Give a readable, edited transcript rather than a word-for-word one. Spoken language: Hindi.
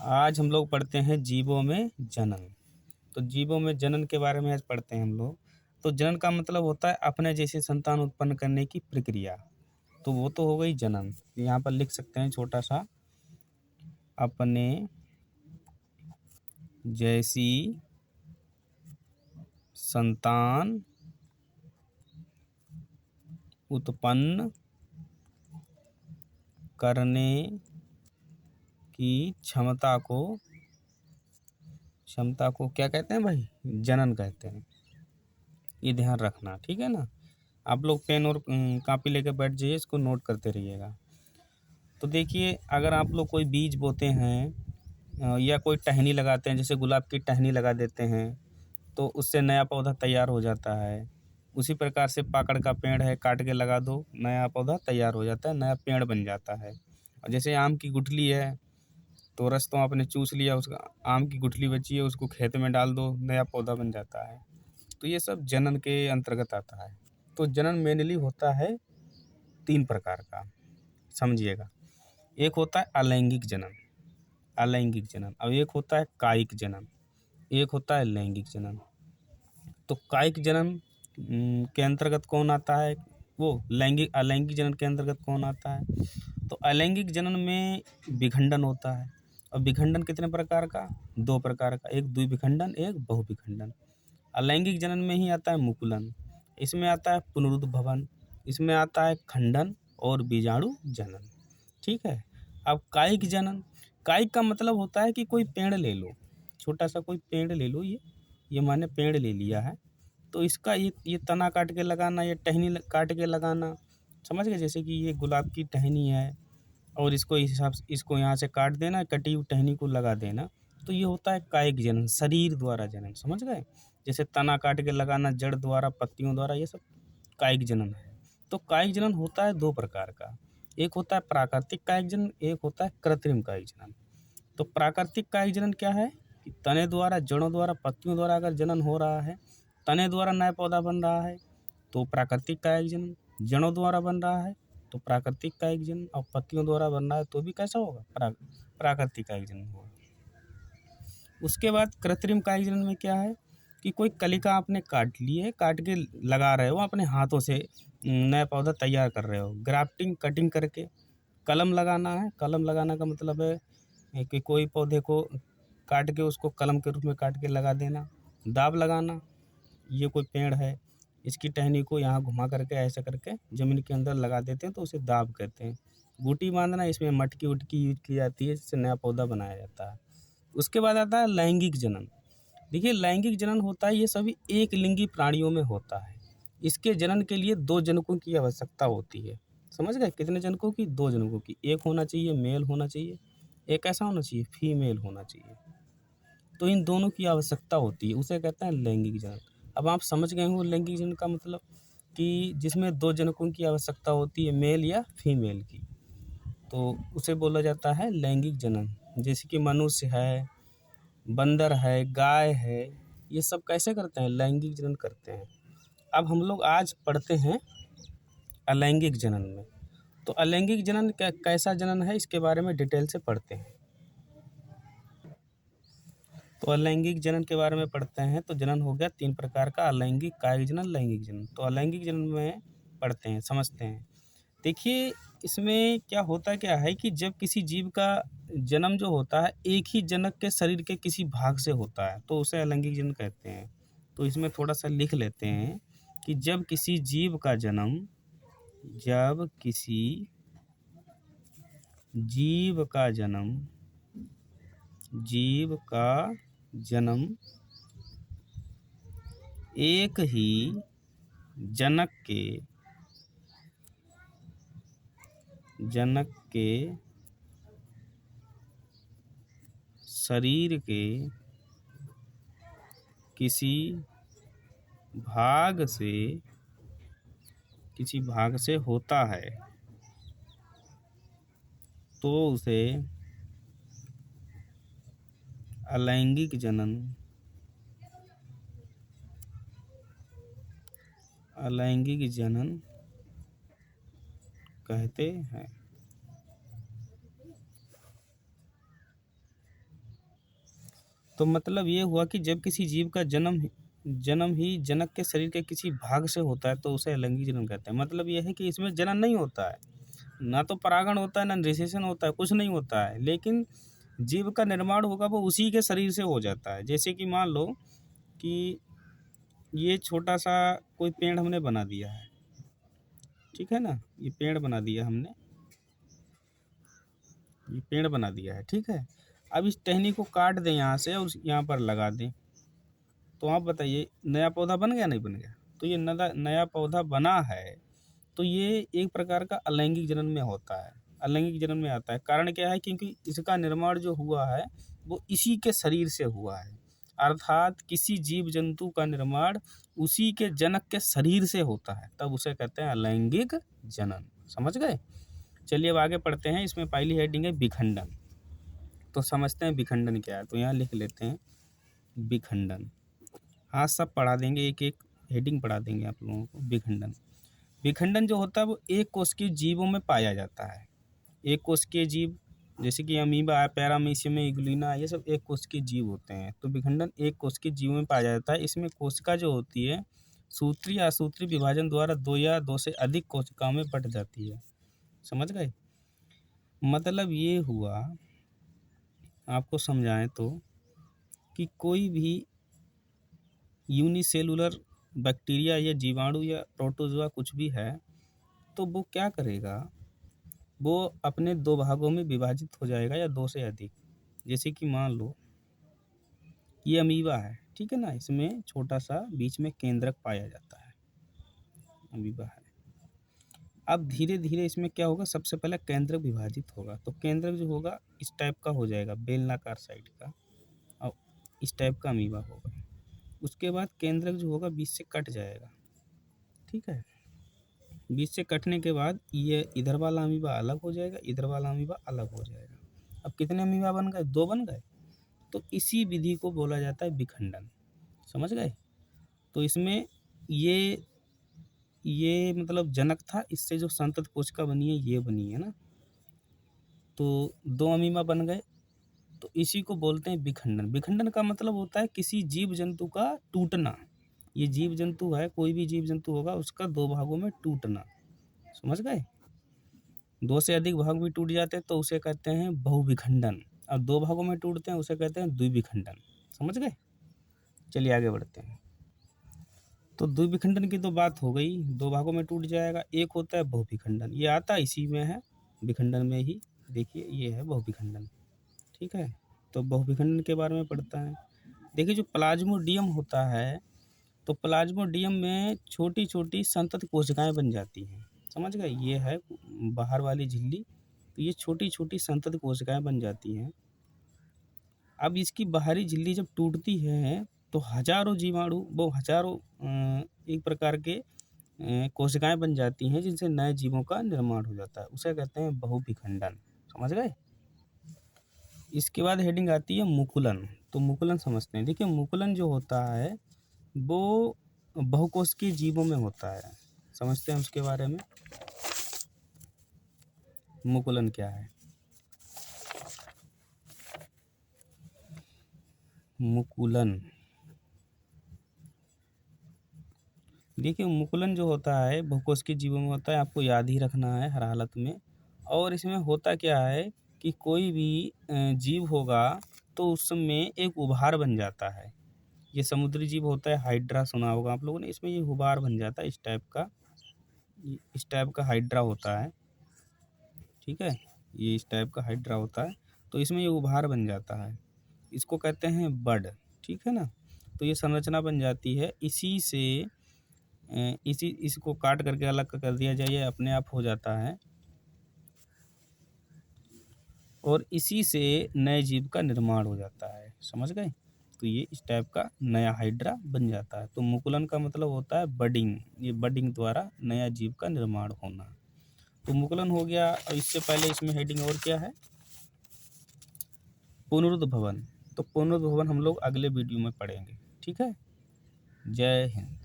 आज हम लोग पढ़ते हैं जीवों में जनन। तो जीवों में जनन के बारे में आज पढ़ते हैं हम लोग। तो जनन का मतलब होता है अपने जैसे संतान उत्पन्न करने की प्रक्रिया। तो वो तो हो गई जनन। यहाँ पर लिख सकते हैं छोटा सा, अपने जैसी संतान उत्पन्न करने की क्षमता को क्या कहते हैं भाई? जनन कहते हैं। ये ध्यान रखना, ठीक है ना। आप लोग पेन और कॉपी लेकर बैठ जाइए, इसको नोट करते रहिएगा। तो देखिए, अगर आप लोग कोई बीज बोते हैं या कोई टहनी लगाते हैं, जैसे गुलाब की टहनी लगा देते हैं तो उससे नया पौधा तैयार हो जाता है। उसी प्रकार से पाकड़ का पेड़ है, काट के लगा दो, नया पौधा तैयार हो जाता है, नया पेड़ बन जाता है। और जैसे आम की गुठली है, तो रस तो आपने चूस लिया, उसका आम की गुठली बची है, उसको खेत में डाल दो, नया पौधा बन जाता है। तो ये सब जनन के अंतर्गत आता है। तो जनन मेनली होता है 3 प्रकार का, समझिएगा। एक होता है अलैंगिक जनन, अलैंगिक जनन। अब एक होता है कायिक जनन, एक होता है लैंगिक जनन। तो कायिक जनन के अंतर्गत कौन आता है? वो अलैंगिक जनन के अंतर्गत कौन आता है? तो अलैंगिक जनन में विखंडन होता है। और विखंडन कितने प्रकार का? 2 प्रकार का, एक द्विविखंडन, एक बहुविखंडन। अलैंगिक जनन में ही आता है मुकुलन, इसमें आता है पुनरुद्भवन, इसमें आता है खंडन और बीजाणु जनन, ठीक है। अब कायिक जनन, कायिक का मतलब होता है कि कोई पेड़ ले लो, छोटा सा कोई पेड़ ले लो, ये माने पेड़ ले लिया है, तो इसका ये तना काट के लगाना, ये टहनी काट के लगाना, समझ गए। जैसे कि ये गुलाब की टहनी है और इसको इस हिसाब से इसको यहाँ से काट देना, कटी हुई टहनी को लगा देना, तो ये होता है कायिक जनन, शरीर द्वारा जनन, समझ गए। जैसे तना काट के लगाना जड़ द्वारा, पत्तियों द्वारा, ये सब कायिक जनन है। तो कायिक जनन होता है 2 प्रकार का, एक होता है प्राकृतिक कायिक जनन, एक होता है कृत्रिम कायिक जनन। तो प्राकृतिक कायिक जनन क्या है कि तने द्वारा, जड़ों द्वारा, पत्तियों द्वारा अगर जनन हो रहा है, तने द्वारा नया पौधा बन रहा है तो प्राकृतिक कायिक जनन, जड़ों द्वारा बन रहा है तो प्राकृतिक कायिक जनन, और पत्तियों द्वारा बन रहा है तो भी कैसा होगा? प्राकृतिक कायिक जनन होगा। उसके बाद कृत्रिम कायिक जनन में क्या है कि कोई कलिका आपने काट ली है, काट के लगा रहे हो अपने हाथों से, नया पौधा तैयार कर रहे हो, ग्राफ्टिंग कटिंग करके। कलम लगाना है, कलम लगाना का मतलब है कि कोई पौधे को काट के उसको कलम के रूप में काट के लगा देना। दाब लगाना, ये कोई पेड़ है, इसकी टहनी को यहाँ घुमा करके ऐसे करके ज़मीन के अंदर लगा देते हैं तो उसे दाब कहते हैं। बूटी बांधना, इसमें मटकी उटकी यूज की जाती है, जिससे नया पौधा बनाया जाता है। उसके बाद आता है लैंगिक जनन। देखिए, लैंगिक जनन होता है, ये सभी एक लिंगी प्राणियों में होता है। इसके जनन के लिए 2 जनकों की आवश्यकता होती है, समझ गए। कितने जनकों की? 2 जनकों की। एक होना चाहिए मेल होना चाहिए, एक ऐसा होना चाहिए फीमेल होना चाहिए। तो इन दोनों की आवश्यकता होती है, उसे कहते हैं लैंगिक जनन। अब आप समझ गए हो लैंगिक जनन का मतलब, कि जिसमें 2 जनकों की आवश्यकता होती है, मेल या फीमेल की, तो उसे बोला जाता है लैंगिक जनन। जैसे कि मनुष्य है, बंदर है, गाय है, ये सब कैसे करते हैं? लैंगिक जनन करते हैं। अब हम लोग आज पढ़ते हैं अलैंगिक जनन में। तो अलैंगिक जनन कैसा जनन है, इसके बारे में डिटेल से पढ़ते हैं। तो अलैंगिक जनन के बारे में पढ़ते हैं। तो जनन हो गया 3 प्रकार का, अलैंगिक, कायिक जनन, लैंगिक जनन। तो अलैंगिक जनन में पढ़ते हैं, समझते हैं। देखिए, इसमें क्या है कि जब किसी जीव का जन्म जो होता है, एक ही जनक के शरीर के किसी भाग से होता है, तो उसे अलैंगिक जनन कहते हैं। तो इसमें थोड़ा सा लिख लेते हैं कि जब किसी जीव का जन्म, जब किसी जीव का जन्म, जीव का जन्म एक ही जनक के शरीर के किसी भाग से होता है, तो उसे अलैंगिक जनन कहते हैं। तो मतलब ये हुआ कि जब किसी जीव का जन्म ही जनक के शरीर के किसी भाग से होता है तो उसे अलैंगिक जनन कहते हैं। मतलब ये है कि इसमें जनन नहीं होता है, ना तो परागण होता है, ना निषेचन होता है, कुछ नहीं होता है, लेकिन जीव का निर्माण होगा वो उसी के शरीर से हो जाता है। जैसे कि मान लो कि ये छोटा सा कोई पेड़ हमने बना दिया है, ठीक है ना, ये पेड़ बना दिया हमने, ये पेड़ बना दिया है, ठीक है। अब इस टहनी को काट दें यहाँ से और यहाँ पर लगा दें, तो आप बताइए नया पौधा बन गया नहीं बन गया? तो ये नया पौधा बना है तो ये एक प्रकार का अलैंगिक जनन में होता है, अलैंगिक जनन में आता है। कारण क्या है? क्योंकि इसका निर्माण जो हुआ है वो इसी के शरीर से हुआ है, अर्थात किसी जीव जंतु का निर्माण उसी के जनक के शरीर से होता है, तब उसे कहते हैं अलैंगिक जनन। समझ गए? चलिए अब आगे पढ़ते हैं। इसमें पहली हेडिंग है विखंडन। तो समझते हैं विखंडन क्या है। तो यहाँ लिख लेते हैं विखंडन। हाँ, सब पढ़ा देंगे, एक एक हेडिंग पढ़ा देंगे आप लोगों को। विखंडन, विखंडन जो होता है वो एक कोशिकीय जीवों में पाया जाता है। एक कोशिकीय जीव जैसे कि अमीबा है, पैरामीशियम है, इग्लूना है, ये सब एक कोशिकीय जीव होते हैं। तो विखंडन एक कोशिकीय जीवों में पाया जाता है। इसमें कोशिका जो होती है सूत्रीय या असूत्रीय विभाजन द्वारा दो या दो से अधिक कोशिकाओं में बट जाती है। समझ गए? मतलब ये हुआ, आपको समझाएं तो, कि कोई भी यूनिसेलुलर बैक्टीरिया या जीवाणु या प्रोटोजोआ कुछ भी है तो वो क्या करेगा, वो अपने दो भागों में विभाजित हो जाएगा या दो से अधिक। जैसे कि मान लो ये अमीबा है, ठीक है ना, इसमें छोटा सा बीच में केंद्रक पाया जाता है, अमीबा है। अब धीरे धीरे इसमें क्या होगा, सबसे पहले केंद्रक विभाजित होगा, तो केंद्रक जो होगा इस टाइप का हो जाएगा, बेलनाकार साइड का, और इस टाइप का अमीबा होगा। उसके बाद केंद्रक जो होगा बीच से कट जाएगा, ठीक है। बीच से कटने के बाद ये इधर वाला अमीबा अलग हो जाएगा, इधर वाला अमीबा अलग हो जाएगा। अब कितने अमीबा बन गए? दो बन गए। तो इसी विधि को बोला जाता है विखंडन। समझ गए? तो इसमें ये मतलब जनक था, इससे जो संतत कोशिका बनी है ये बनी है ना, तो दो अमीबा बन गए, तो इसी को बोलते हैं विखंडन। विखंडन का मतलब होता है किसी जीव जंतु का टूटना। ये जीव जंतु है, कोई भी जीव जंतु होगा उसका दो भागों में टूटना। समझ गए? दो से अधिक भाग भी टूट जाते हैं तो उसे कहते हैं बहुविखंडन, और दो भागों में टूटते हैं उसे कहते हैं द्विविखंडन। समझ गए? चलिए आगे बढ़ते हैं। तो द्विविखंडन की तो बात हो गई, दो भागों में टूट जाएगा। एक होता है बहुविखंडन, ये आता इसी में है, विखंडन में ही। देखिए ये है बहुविखंडन, ठीक है। तो बहुविखंडन के बारे में पढ़ता है। देखिए जो प्लाज्मोडियम होता है, तो प्लाज्मोडियम में छोटी छोटी संतत कोशिकाएं बन जाती हैं। समझ गए? ये है बाहर वाली झिल्ली, तो ये छोटी छोटी संतत कोशिकाएं बन जाती हैं। अब इसकी बाहरी झिल्ली जब टूटती है तो हजारों जीवाणु, वो हजारों एक प्रकार के कोशिकाएं बन जाती हैं जिनसे नए जीवों का निर्माण हो जाता है, उसे कहते हैं बहुविखंडन। समझ गए? इसके बाद हेडिंग आती है मुकुलन। तो मुकुलन समझते हैं। देखिए मुकुलन जो होता है वो बहुकोशिकीय जीवों में होता है। समझते हैं उसके बारे में, मुकुलन क्या है। मुकुलन, देखिए मुकुलन जो होता है बहुकोशिकीय जीवों में होता है, आपको याद ही रखना है हर हालत में। और इसमें होता क्या है कि कोई भी जीव होगा तो उसमें एक उभार बन जाता है। ये समुद्री जीव होता है, हाइड्रा सुना होगा आप लोगों ने, इसमें ये उभार बन जाता है इस टाइप का, इस टाइप का हाइड्रा होता है, ठीक है। ये इस टाइप का हाइड्रा होता है, तो इसमें ये उभार बन जाता है, इसको कहते हैं बड, ठीक है ना। तो ये संरचना बन जाती है, इसी से इसको काट करके अलग कर दिया जाए, ये अपने आप हो जाता है, और इसी से नए जीव का निर्माण हो जाता है। समझ गए? तो ये इस टाइप का नया हाइड्रा बन जाता है। तो मुकुलन का मतलब होता है बडिंग, ये बडिंग द्वारा नया जीव का निर्माण होना। तो मुकुलन हो गया। और इससे पहले इसमें हेडिंग और क्या है, पुनरुद्भवन। तो पुनरुद्भवन हम लोग अगले वीडियो में पढ़ेंगे, ठीक है। जय हिंद।